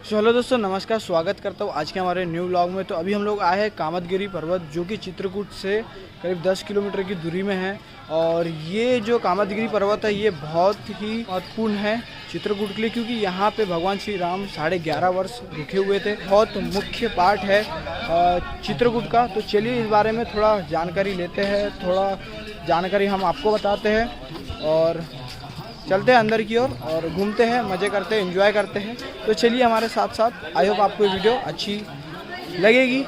Hello दोस्तों, नमस्कार। स्वागत करता हूँ आज के हमारे न्यू व्लॉग में। तो अभी हम लोग आए हैं कामदगिरी पर्वत, जो कि चित्रकूट से करीब 10 किलोमीटर की दूरी में है। और ये जो कामदगिरी पर्वत है ये बहुत ही महत्वपूर्ण है चित्रकूट के लिए, क्योंकि यहाँ पे भगवान श्री राम 11.5 वर्ष रुके हुए थे। बहुत मुख्य पार्ट है चित्रकूट का। तो चलिए इस बारे में थोड़ा जानकारी लेते हैं, थोड़ा जानकारी हम आपको बताते हैं और चलते हैं अंदर की ओर और घूमते हैं, मज़े करते हैं, एंजॉय करते हैं। तो चलिए हमारे साथ साथ। आई होप आपको ये वीडियो अच्छी लगेगी।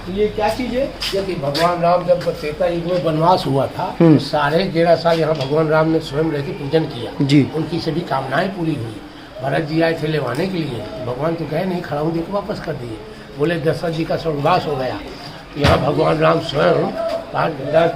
तो ये क्या चीज़ है? कि भगवान राम जब त्रेता युग में वनवास हुआ था तो 11.5 साल यहाँ भगवान राम ने स्वयं रह के पूजन किया जी। उनकी सभी कामनाएं पूरी हुई। भरत जी आए थे लेवाने के लिए, भगवान तो गए नहीं, खड़ा देकर वापस कर दिए। बोले दशरथ जी का स्वर्गवास हो गया। तो यहाँ भगवान राम स्वयं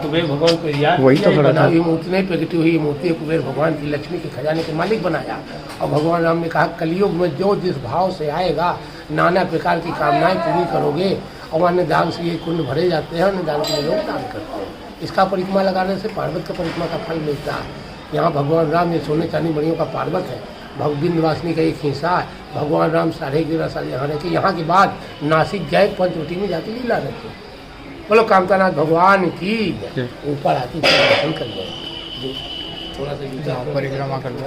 कुबेर भगवान को याद बना हुई मूर्ति नहीं प्रगति हुई मूर्ति कुबेर भगवान की लक्ष्मी के खजाने के मालिक बनाया। और भगवान राम ने कहा कलयुग में जो जिस भाव से आएगा नाना प्रकार की कामनाएं पूरी करोगे। और अन्य दान से ये कुंड भरे जाते हैं, अन्य दान के लिए लोग दान करते हैं। इसका परिक्रमा लगाने से पार्वत का परिक्रमा का फल मिलता है। यहाँ भगवान राम ये सोने चांदी मणियों का पार्वत है, भगविंद निवासिनी का एक हिस्सा है। भगवान राम 11.5 साल यहाँ रहते, यहाँ के बाद नासिक गए, पंचवटी में जाके लीला रहते। बोलो कामतानाथ भगवान की ऊपर आती दर्शन कर लो, थोड़ा सा परिक्रमा कर लो।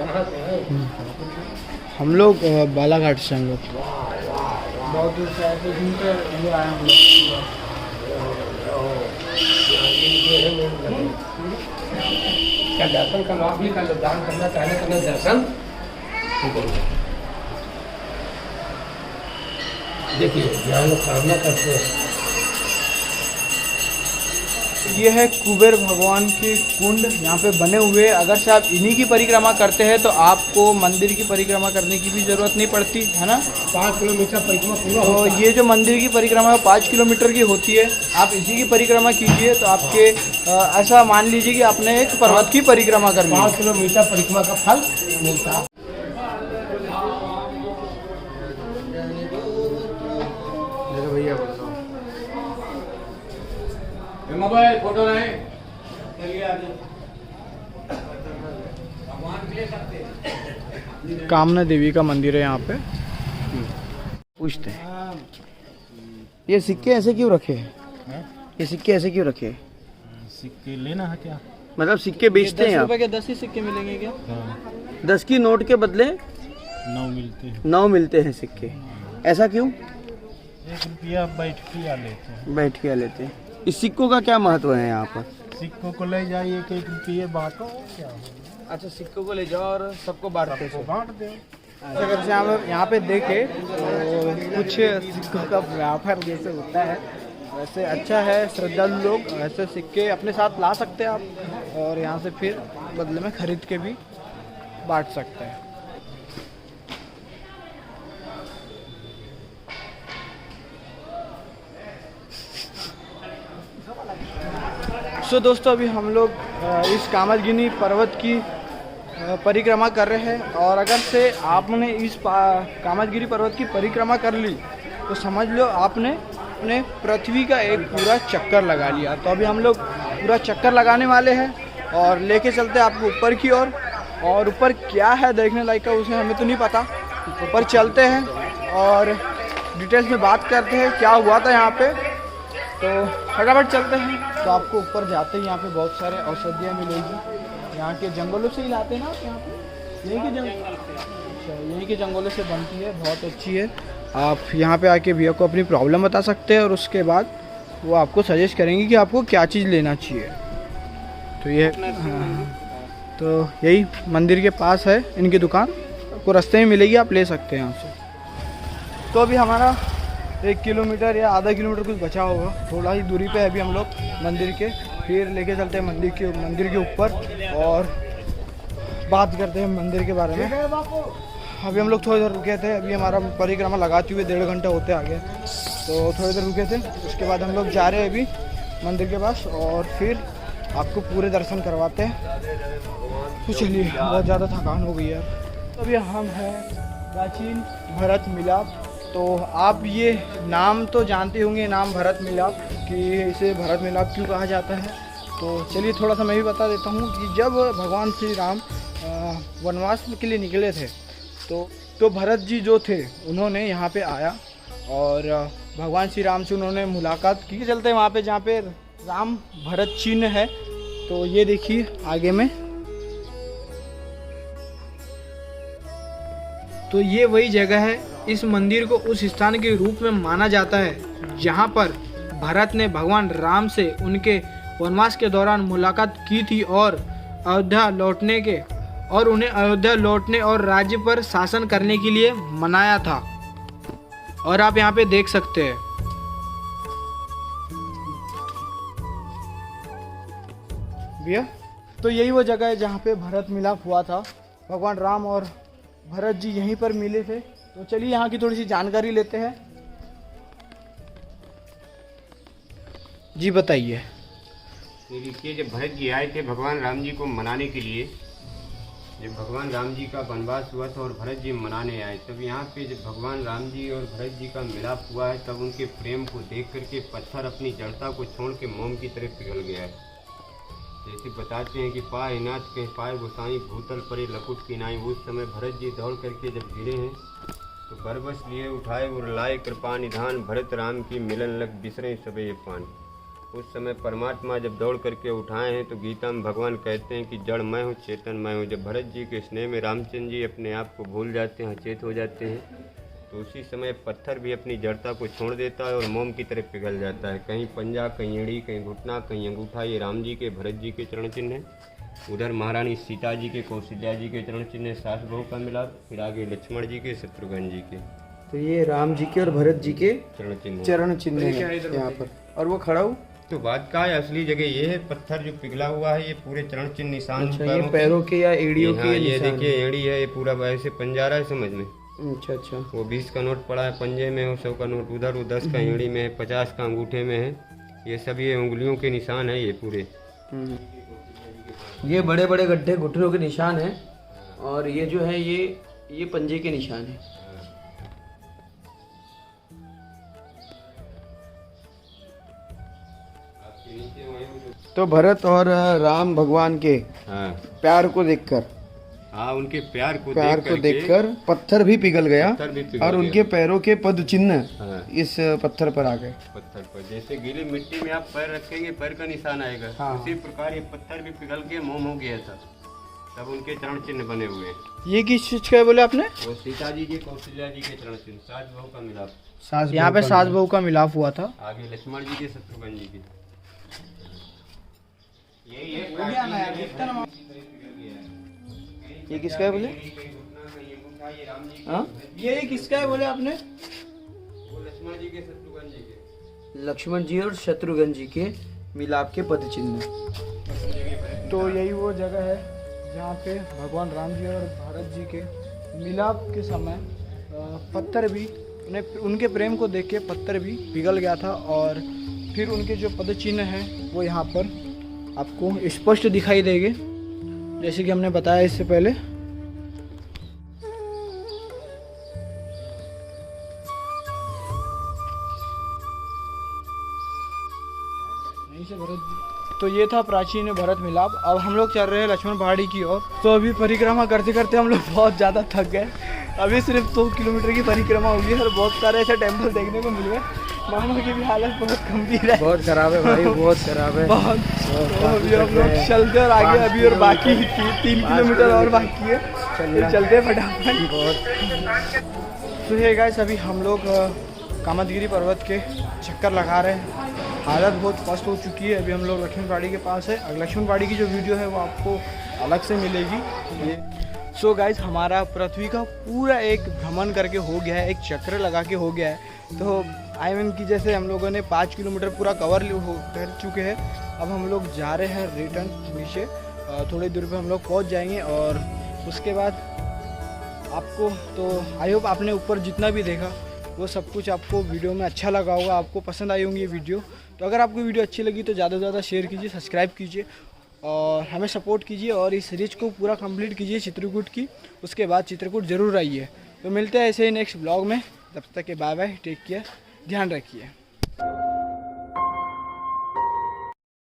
हम लोग बालाघाट से हम लोग बहुत दूर से आए थे, घूमते हुए आए हम लोग। क्या दर्शन करना आप भी कर लो, दान करना चाहने करना दर्शन देखिए यहाँ लोग कामना करते हैं। ये है कुबेर भगवान के कुंड यहाँ पे बने हुए। अगर से आप इन्हीं की परिक्रमा करते हैं तो आपको मंदिर की परिक्रमा करने की भी ज़रूरत नहीं पड़ती है ना। 5 किलोमीटर परिक्रमा पूरा तो ये जो मंदिर की परिक्रमा है 5 किलोमीटर की होती है। आप इसी की परिक्रमा कीजिए तो आपके ऐसा मान लीजिए कि आपने एक पर्वत की परिक्रमा कर ली। 5 किलोमीटर परिक्रमा का फल मिलता है। भैया मोबाइल फोटो नहीं कामना देवी का मंदिर है यहाँ पे। पूछते हैं ये सिक्के ऐसे क्यों रखे हैं? ये सिक्के ऐसे क्यों रखे हैं? सिक्के लेना है क्या? मतलब सिक्के बेचते हैं 10 आप? रुपए के 10 ही सिक्के मिलेंगे क्या? 10 की नोट के बदले 9 मिलते हैं। 9 मिलते हैं सिक्के। ऐसा क्यों? 1 रुपया बैठ के लेते हैं। बैठ के लेते हैं। इस सिक्कों का क्या महत्व है यहाँ पर? सिक्कों को ले जाइए 1 रुपये बांटो, क्या अच्छा, सिक्कों को ले जाओ और सबको बांटते हैं। बांट दो। अगर से हम यहाँ पे देखे तो कुछ सिक्कों का व्यापार जैसे होता है, वैसे अच्छा है। श्रद्धालु लोग ऐसे सिक्के अपने साथ ला सकते हैं आप, और यहाँ से फिर बदले में खरीद के भी बांट सकते हैं। सो दोस्तों, अभी हम लोग इस कामदगिरी पर्वत की परिक्रमा कर रहे हैं। और अगर से आपने इस कामदगिरी पर्वत की परिक्रमा कर ली तो समझ लो आपने अपने पृथ्वी का एक पूरा चक्कर लगा लिया। तो अभी हम लोग पूरा चक्कर लगाने वाले हैं और लेके चलते हैं आपको ऊपर की ओर। और ऊपर क्या है देखने लायक का उसे हमें तो नहीं पता। ऊपर चलते हैं और डिटेल्स में बात करते हैं क्या हुआ था यहाँ पे। तो फटाफट चलते हैं। तो आपको ऊपर जाते ही यहाँ पे बहुत सारे औषधियाँ मिलेगी। यहाँ के जंगलों से ही लाते हैं ना आप यहाँ पे? यहीं के जंगलों से बनती है, बहुत अच्छी है। आप यहाँ पे आके भैया को अपनी प्रॉब्लम बता सकते हैं और उसके बाद वो आपको सजेस्ट करेंगे कि आपको क्या चीज़ लेना चाहिए। तो ये तो यही मंदिर के पास है इनकी दुकान, आपको रास्ते में मिलेगी, आप ले सकते हैं यहाँ से। तो अभी हमारा 1 किलोमीटर या आधा किलोमीटर कुछ बचा होगा, थोड़ा ही दूरी पे है अभी हम लोग मंदिर के। फिर लेके चलते हैं मंदिर के ऊपर और बात करते हैं मंदिर के बारे में। अभी हम लोग थोड़ी देर रुके थे, अभी हमारा परिक्रमा लगाते हुए 1.5 घंटा होते आ गए, तो थोड़ी देर रुके थे। उसके बाद हम लोग जा रहे हैं अभी मंदिर के पास और फिर आपको पूरे दर्शन करवाते हैं। तो चलिए, बहुत ज़्यादा थकान हो गई यार। तो अभी हम हैं प्राचीन भरत मिलाप। तो आप ये नाम तो जानते होंगे, नाम भरत मिलाप, कि इसे भरत मिलाप क्यों कहा जाता है। तो चलिए थोड़ा सा मैं भी बता देता हूँ कि जब भगवान श्री राम वनवास के लिए निकले थे तो भरत जी जो थे उन्होंने यहाँ पे आया और भगवान श्री राम से उन्होंने मुलाकात की। चलते हैं वहाँ पे जहाँ पे राम भरत चिन्ह है। तो ये देखिए आगे में, तो ये वही जगह है। इस मंदिर को उस स्थान के रूप में माना जाता है जहाँ पर भरत ने भगवान राम से उनके वनवास के दौरान मुलाकात की थी और उन्हें अयोध्या लौटने और राज्य पर शासन करने के लिए मनाया था। और आप यहाँ पे देख सकते हैं। भैया, तो यही वो जगह है जहाँ पे भरत मिलाप हुआ था। भगवान राम और भरत जी यहीं पर मिले थे। तो चलिए यहाँ की थोड़ी सी जानकारी लेते हैं। जी बताइए। ये देखिए, जब भरत जी आए थे भगवान राम जी को मनाने के लिए, जब भगवान राम जी का वनवास हुआ था और भरत जी मनाने आए, तब यहाँ पे जब भगवान राम जी और भरत जी का मिलाप हुआ है, तब उनके प्रेम को देख करके पत्थर अपनी जड़ता को छोड़ के मोम की तरफ पिघल गया है। जैसे बताते हैं कि पाए नाथ कहीं पाए गोसाई भूतल परे लकुट की नाई। उस समय भरत जी दौड़ करके जब गिरे हैं तो बरबस लिए उठाए और लाए कृपा निधान, भरत राम की मिलन लग बिसरे सबे पान। उस समय परमात्मा जब दौड़ करके उठाए हैं तो गीता में भगवान कहते हैं कि जड़ मैं हूँ चेतन मैं हूँ। जब भरत जी के स्नेह में रामचंद्र जी अपने आप को भूल जाते हैं, अचेत हो जाते हैं, तो उसी समय पत्थर भी अपनी जड़ता को छोड़ देता है और मोम की तरफ पिघल जाता है। कहीं पंजा, कहीं एड़ी, कहीं घुटना, कहीं अंगूठा। ये राम जी के भरत जी के चरण चिन्ह है। उधर महारानी सीता जी के, कौशल्या जी के चरण चिन्ह है, सास बहू का मिलाप। फिर आगे लक्ष्मण जी के, शत्रुघ्न जी के। तो ये राम जी के और भरत जी के चरण चिन्ह है यहाँ पर। और वो खड़ा हूँ तो बात का है, असली जगह ये है। पत्थर जो पिघला हुआ है ये पूरे चरण चिन्ह निशान। अच्छा, ये पैरों के या एड़ियों के ये देखिए एड़ी है, ये पूरा ऐसे पंजा रहा है, समझ में। अच्छा अच्छा। वो 20 का नोट पड़ा है पंजे में, 100 का नोट उधर, वो 10 का एड़ी में है, 50 का अंगूठे में है। ये सब ये उंगलियों के निशान है ये पूरे। ये बड़े बड़े गड्ढे घुटनों के निशान है और ये जो है ये पंजे के निशान है। तो भरत और राम भगवान के प्यार को देखकर, हाँ, उनके प्यार को देखकर पत्थर भी पिघल गया और उनके पैरों के पद चिन्ह इस पत्थर पर आ गए। पत्थर पर जैसे गीली मिट्टी में आप पैर रखेंगे पैर का निशान आएगा, हाँ। उसी प्रकार ये पत्थर भी पिघल के मोम हो गया था, तब उनके चरण चिन्ह बने हुए। ये किस चीज का बोले आपने? वो सीता जी के, कौशल्या जी के चरण चिन्ह, सास बहू का मिलाप। यहाँ पे सास बहू का मिलाप हुआ था। आगे लक्ष्मण जी के, शत्रुघ्न जी के। ये किसका है बोले? हाँ, ये किसका है बोले आपने? वो लक्ष्मण जी के, शत्रुघ्न जी के। लक्ष्मण जी और शत्रुघ्न जी के मिलाप के पद चिन्ह। तो यही वो जगह है जहाँ पे भगवान राम जी और भरत जी के मिलाप के समय पत्थर भी उनके प्रेम को देख के पत्थर भी पिघल गया था और फिर उनके जो पद चिन्ह हैं वो यहाँ पर आपको स्पष्ट दिखाई देंगे, जैसे कि हमने बताया इससे पहले। तो ये था प्राचीन भरत मिलाप। अब हम लोग चल रहे हैं लक्ष्मण पहाड़ी की ओर। तो अभी परिक्रमा करते करते हम लोग बहुत ज़्यादा थक गए। अभी सिर्फ 2 किलोमीटर की परिक्रमा हुई है और बहुत सारे ऐसे टेम्पल देखने को मिल गए। मामा की भी हालत बहुत गंभीर है, बहुत खराब है भाई, बहुत खराब है, बहुत। तो अभी हम लोग चलते और आगे अभी और बाकी 3 किलोमीटर और बाकी है, चलते हैं फटाफट। तो ये गाइस, अभी हम लोग कामतगिरी पर्वत के चक्कर लगा रहे हैं। हालत बहुत फर्स्ट हो चुकी है। अभी हम लोग लक्ष्मण पहाड़ी के पास है। लक्ष्मण पहाड़ी की जो वीडियो है वो आपको अलग से मिलेगी। ये सो गाइस, हमारा पृथ्वी का पूरा एक भ्रमण करके हो गया है, एक चक्कर लगा के हो गया है। तो आई मीन कि जैसे हम लोगों ने 5 किलोमीटर पूरा कवर कर चुके हैं। अब हम लोग जा रहे हैं रिटर्न नीचे। थोड़ी दूर पे हम लोग पहुंच जाएंगे और उसके बाद आपको, तो आई होप आपने ऊपर जितना भी देखा वो सब कुछ आपको वीडियो में अच्छा लगा होगा, आपको पसंद आई होंगी ये वीडियो। तो अगर आपको वीडियो अच्छी लगी तो ज़्यादा से ज़्यादा शेयर कीजिए, सब्सक्राइब कीजिए और हमें सपोर्ट कीजिए और इस सीरीज को पूरा कंप्लीट कीजिए चित्रकूट की। उसके बाद चित्रकूट ज़रूर आइए। तो मिलते हैं ऐसे ही नेक्स्ट ब्लॉग में, तब तक के बाय बाय, टेक केयर, ध्यान रखिए।